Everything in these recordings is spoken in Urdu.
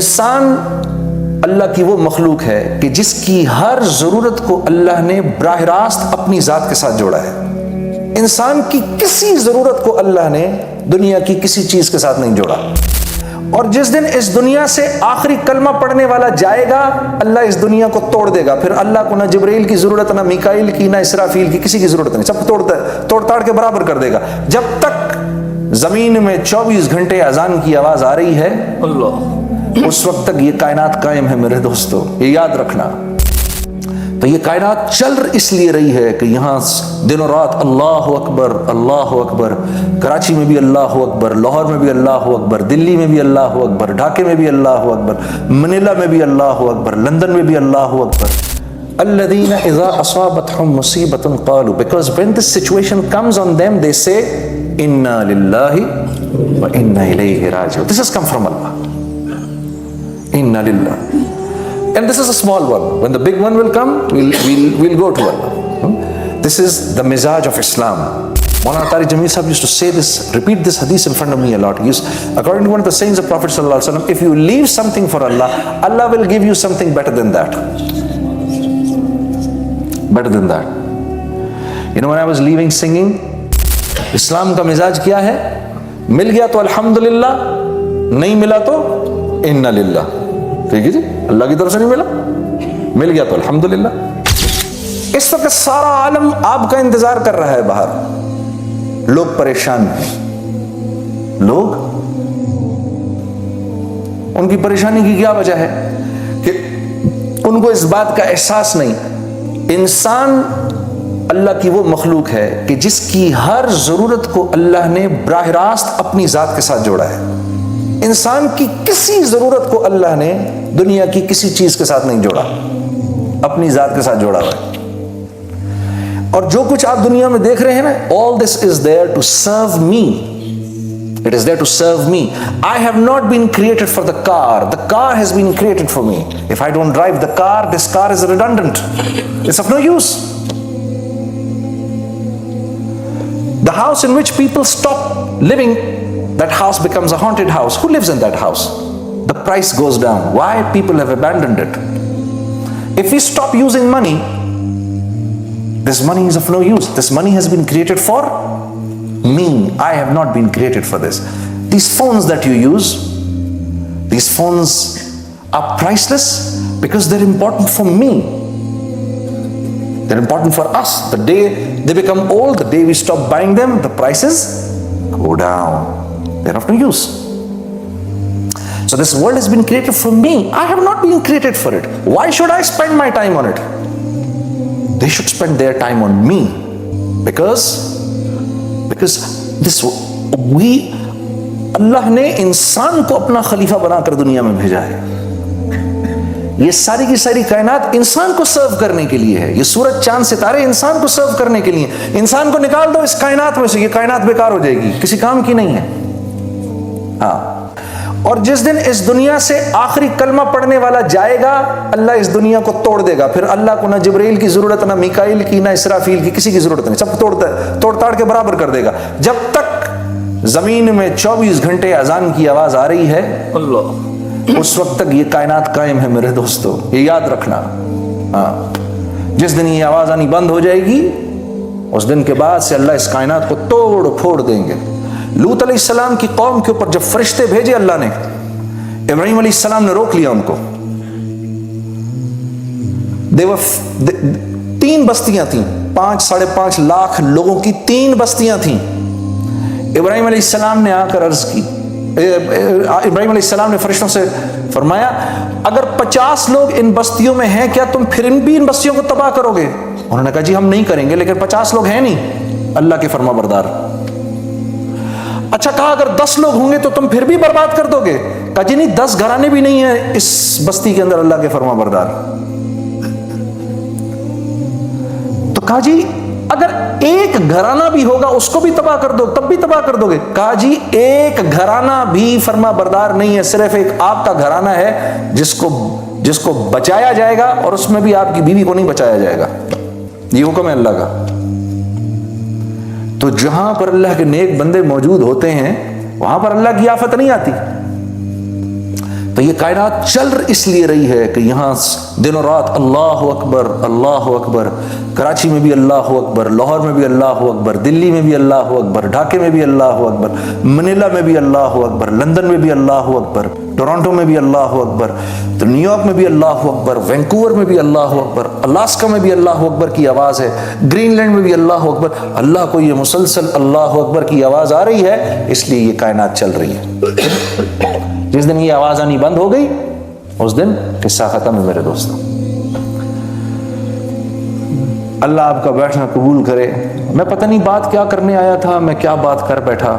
انسان اللہ کی وہ مخلوق ہے کہ جس کی ہر ضرورت کو اللہ نے براہ راست اپنی ذات کے ساتھ جوڑا ہے. انسان کی کسی ضرورت کو اللہ نے دنیا کی کسی چیز کے ساتھ نہیں جوڑا. اور جس دن اس دنیا سے آخری کلمہ پڑھنے والا جائے گا, اللہ اس دنیا کو توڑ دے گا. پھر اللہ کو نہ جبرائیل کی ضرورت, نہ میکائیل کی, نہ اسرافیل کی, کسی کی ضرورت نہیں. سب توڑ تاڑ کے برابر کر دے گا. جب تک زمین میں 24 گھنٹے اذان کی آواز آ رہی ہے اللہ, اس وقت تک یہ کائنات قائم ہے میرے دوستو, یہ یاد رکھنا. تو یہ کائنات چل اس لیے رہی ہے کہ یہاں دن و رات اللہ اکبر اللہ اکبر. کراچی میں بھی اللہ اکبر, لاہور میں بھی اللہ اکبر, دلی میں بھی اللہ اکبر, ڈھاکے میں بھی اللہ اکبر, منیلا میں بھی اللہ اکبر, لندن میں بھی اللہ اکبر. الذین اذا اصابتهم مصیبۃ قالوا, because when this situation comes on them they say inna lillahi wa inna ilayhi raji'un. This has come from Allah. Inna lillahi. And this is a small one. When the big one will come, we'll go to Allah. This is the mizaj of Islam. Maulana Tariq Jamil Sahib used to say this, repeat this hadith in front of me a lot. According to one of the sayings of Prophet sallallahu alaihi wasallam, if you leave something for Allah, Allah will give you something better than that. Better than that. You know, when I was leaving singing, اسلام کا مزاج کیا ہے؟ مل گیا تو الحمدللہ, نہیں ملا تو انا للہ. ٹھیک ہے جی, اللہ کی طرف سے نہیں ملا, مل گیا تو الحمدللہ. اس وقت سارا عالم آپ کا انتظار کر رہا ہے باہر. لوگ پریشان ہیں. لوگ, ان کی پریشانی کی کیا وجہ ہے کہ ان کو اس بات کا احساس نہیں. انسان اللہ کی وہ مخلوق ہے کہ جس کی ہر ضرورت کو اللہ نے براہ راست اپنی ذات کے ساتھ جوڑا ہے. انسان کی کسی ضرورت کو اللہ نے دنیا کی کسی چیز کے ساتھ نہیں جوڑا, اپنی ذات کے ساتھ جوڑا ہوا ہے. اور جو کچھ آپ دنیا میں دیکھ رہے ہیں نا, all this is there to serve me. It is there to serve me. I have not been created for the car. The car has been created for me. If I don't drive the car, this car is redundant. It's of no use. The house in which people stop living, that house becomes a haunted house. Who lives in that house? The price goes down. Why? People have abandoned it. If we stop using money, this money is of no use. This money has been created for me. I have not been created for this. These phones that you use, these phones are priceless because they're important for me. They're important for us. The day they become old, the day we stop buying them, the prices go down. They're of no use. So this world has been created for me. I have not been created for it. Why should I spend my time on it? They should spend their time on me. Because اللہ نے انسان کو اپنا خلیفہ بنا کر دنیا میں بھیجا ہے. یہ ساری کی ساری کائنات انسان کو سرو کرنے کے لیے ہے. یہ سورج چاند ستارے انسان کو سرو کرنے کے لیے. انسان کو نکال دو اس کائنات میں سے, یہ کائنات بیکار ہو جائے گی, کسی کام کی نہیں ہے. ہاں, اور جس دن اس دنیا سے آخری کلمہ پڑھنے والا جائے گا, اللہ اس دنیا کو توڑ دے گا. پھر اللہ کو نہ جبرائیل کی ضرورت, نہ میکائیل کی, نہ اسرافیل کی, کسی کی ضرورت نہیں. سب توڑ تاڑ کے برابر کر دے گا. جب تک زمین میں 24 گھنٹے اذان کی آواز آ رہی ہے اللہ, اس وقت تک یہ کائنات قائم ہے میرے دوستو, یہ یاد رکھنا. ہاں, جس دن یہ آواز آنی بند ہو جائے گی, اس دن کے بعد سے اللہ اس کائنات کو توڑ پھوڑ دیں گے. لوط علیہ السلام کی قوم کے اوپر جب فرشتے بھیجے اللہ نے, ابراہیم علیہ السلام نے روک لیا ان کو. 3 بستیاں تھیں, 5-5.5 لاکھ لوگوں کی 3 بستیاں تھیں. ابراہیم علیہ السلام نے آ کر عرض کی, ابراہیم علیہ السلام نے فرشتوں سے فرمایا, اگر 50 لوگ ان بستیوں میں ہیں, کیا تم پھر بھی ان بستیوں کو تباہ کرو گے؟ انہوں نے کہا جی ہم نہیں کریں گے, لیکن 50 لوگ ہیں نہیں اللہ کے فرما بردار. اچھا, کہا اگر 10 لوگ ہوں گے تو تم پھر بھی برباد کر دو گے؟ کہا جی نہیں, 10 گھرانے بھی نہیں ہیں اس بستی کے اندر اللہ کے فرما بردار. تو کہا جی اگر ایک گھرانہ بھی ہوگا اس کو بھی تباہ کر دو, تب بھی تباہ کر دو گے؟ کہا جی ایک گھرانہ بھی فرما بردار نہیں ہے, صرف ایک آپ کا گھرانہ ہے جس کو بچایا جائے گا, اور اس میں بھی آپ کی بیوی کو نہیں بچایا جائے گا. یہ حکم ہے اللہ کا. تو جہاں پر اللہ کے نیک بندے موجود ہوتے ہیں وہاں پر اللہ کی آفت نہیں آتی. تو یہ کائنات چل اس لیے رہی ہے کہ یہاں دن و رات اللہ اکبر اللہ اکبر، کراچی میں بھی اللہ اکبر، لاہور میں بھی اللہ اکبر، دلی میں بھی اللہ اکبر، ڈھاکے میں بھی اللہ اکبر، منیلا میں بھی اللہ اکبر، لندن میں بھی اللہ اکبر، ٹورانٹو میں بھی اللہ اکبر، تو نیو یارک میں بھی اللہ اکبر، وینکوور میں بھی اللہ اکبر، الاسکا میں بھی اللہ اکبر کی آواز ہے، گرین لینڈ میں بھی اللہ اکبر. اللہ کو یہ مسلسل اللہ اکبر کی آواز آ رہی ہے، اس لیے یہ کائنات چل رہی ہے. جس دن یہ آواز آنی بند ہو گئی اس دن قصہ ختم ہے میرے دوستوں. اللہ آپ کا بیٹھنا قبول کرے. میں پتہ نہیں بات کیا کرنے آیا تھا، میں کیا بات کر بیٹھا،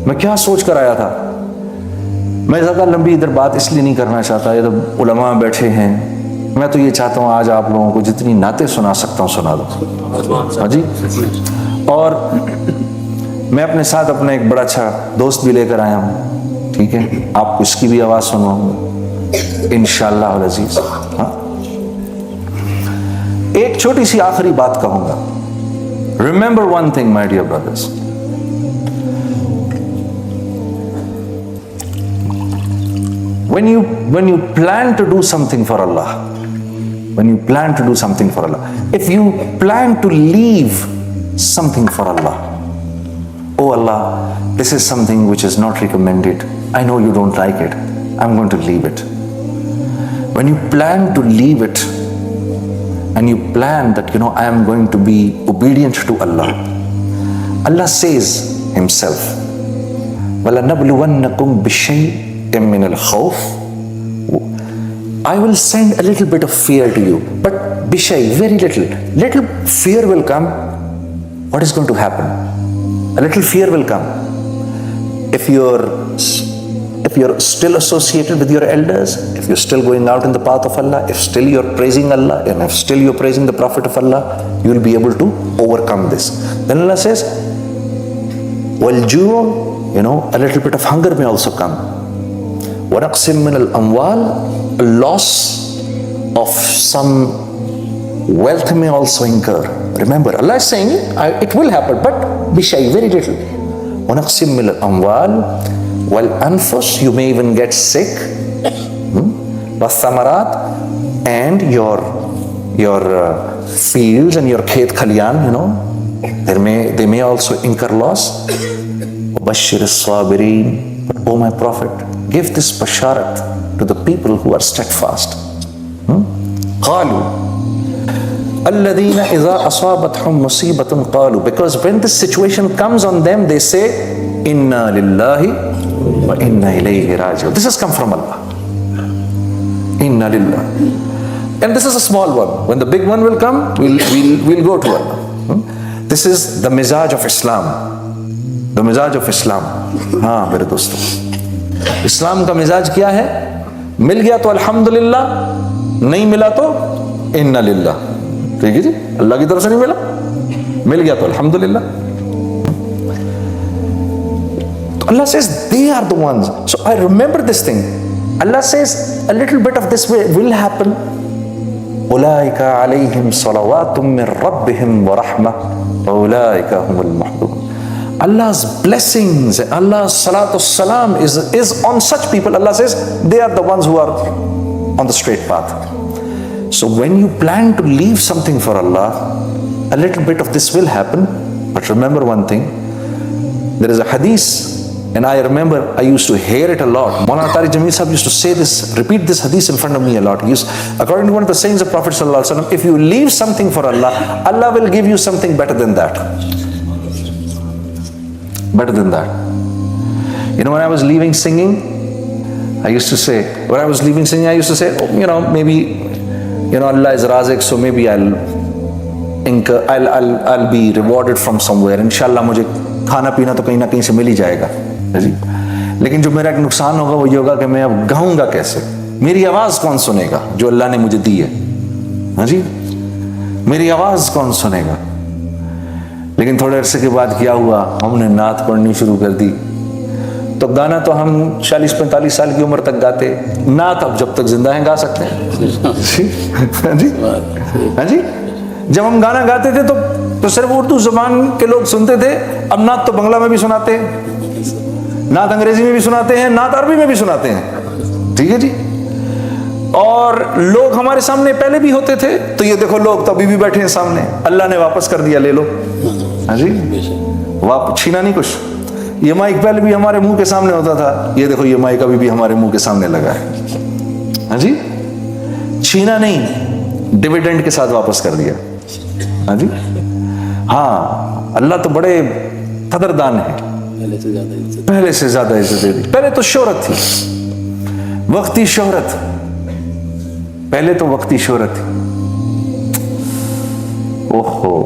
میں کیا سوچ کر آیا تھا. میں زیادہ لمبی ادھر بات اس لیے نہیں کرنا چاہتا، یہ تو علماء بیٹھے ہیں. میں تو یہ چاہتا ہوں آج آپ لوگوں کو جتنی نعتیں سنا سکتا ہوں سنا دو. ہاں جی. اور میں اپنے ساتھ اپنا ایک بڑا اچھا دوست بھی لے کر آیا ہوں، ٹھیک ہے. آپ کو اس کی بھی آواز سنواؤں گا انشاءاللہ العزیز. ہاں ایک چھوٹی سی آخری بات کہوں گا. Remember one thing my dear brothers, when you plan to do something for Allah, if you plan to leave something for Allah, oh Allah, this is something which is not recommended, I know you don't like it, I'm going to leave it. When you plan to leave it and you plan that, I am going to be obedient to Allah, Allah says himself, وَلَنَبْلُوَنَّكُمْ بِشَيْءٍ مِّنَ الْخَوْفِ, I will send a little bit of fear to you, but بِشَيْءٍ, very little fear will come. What is going to happen? A little fear will come. If you're still associated with your elders, if you're still going out in the path of Allah, if still you're praising Allah, and if still you're praising the Prophet of Allah, you'll be able to overcome this. Then Allah says, وَالْجُوعُ, a little bit of hunger may also come. وَنَقْسِم مِّنَ الْأَمْوَالِ, a loss of some wealth may also incur. Remember, Allah is saying it will happen, but بِشَيْءٍ, very little. وَنَقْسِم مِّنَ الْأَمْوَالِ وَالْأَنفُسِ, you may even get sick. وَالثَّمَرَاتِ, and your fields and your khet khaliyan, they may also incur loss. وَبَشِّرِ الصَّابِرِينَ, but oh my Prophet, give this basharat to the people who are steadfast. قَالُوا الَّذِينَ إِذَا أَصَابَتْهُمْ مُصِيبَةٌ قَالُوا, because when this situation comes on them, they say, إِنَّا لِلَّهِ وَإِنَّا إِلَيْهِ رَاجِعُونَ. This has come from Allah. Inna lillah. And this is a small one. When the big one will come, we'll go to Allah. This is the mizaj of Islam. The mizaj of Islam. ہاں میرے دوستوں، اسلام کا مزاج کیا ہے؟ مل گیا تو الحمدللہ، نہیں ملا تو انا للہ. ٹھیک ہے جی، اللہ کی طرف سے نہیں مل گیا تو الحمدللہ. تو اللہ says they are the ones. So I remember this thing. Allah says a little bit of this will happen. أولئك عليهم صلوات من ربهم ورحمة وأولئك هم المحضرون. Allah's blessings, Allah's salatu salam is on such people. Allah says they are the ones who are on the straight path. So when you plan to leave something for Allah, a little bit of this will happen. But remember one thing, there is a hadith, and I remember I used to hear it a lot. Maulana Tariq Jameel Sahib used to say this, repeat this hadith in front of me a lot. According to one of the sayings of Prophet sallallahu alaihi wasallam, if you leave something for Allah, Allah will give you something better than that. Better than that. When I was leaving singing, I used to say, oh, maybe, Allah is Razik, so maybe I'll be rewarded from somewhere. Inshallah, مجھے کھانا پینا تو کہیں نہ کہیں سے مل ہی جائے گا. لیکن جو میرا ایک نقصان ہوگا وہ یہ ہوگا کہ میں اب گاؤں گا کیسے؟ میری آواز کون سنے گا جو اللہ نے مجھے دی ہے؟ ہاں جی، میری آواز کون سنے گا؟ لیکن تھوڑے عرصے کے بعد کیا ہوا، ہم نے نعت پڑھنی شروع کر دی. تو گانا تو ہم 40-45 سال کی عمر تک گاتے، نعت اب جب تک زندہ ہیں گا سکتے ہیں. ہاں جی، جب ہم گانا گاتے تھے تو صرف اردو زبان کے لوگ سنتے تھے. اب نعت تو بنگلہ میں بھی سناتے ہیں، نعت انگریزی میں بھی سناتے ہیں، نعت عربی میں بھی سناتے ہیں. ٹھیک ہے جی. اور لوگ ہمارے سامنے پہلے بھی ہوتے تھے, تو یہ دیکھو لوگ تو ابھی بھی بیٹھے ہیں سامنے, اللہ نے واپس کر دیا, لے لو. ہاں جی, واپس چھینا نہیں کچھ. یہ مائک پہلے بھی ہمارے منہ کے سامنے ہوتا تھا, یہ دیکھو یہ مائک ابھی بھی ہمارے منہ کے سامنے لگا ہے. ہاں جی, چھینا نہیں, ڈیویڈنڈ کے ساتھ واپس کر دیا. ہاں جی, ہاں اللہ تو بڑے قدردان ہے, پہلے سے زیادہ عزت دے دی. پہلے تو شہرت تھی, وقتی شہرت, پہلے تو وقتی شہرت تھی. اوہو,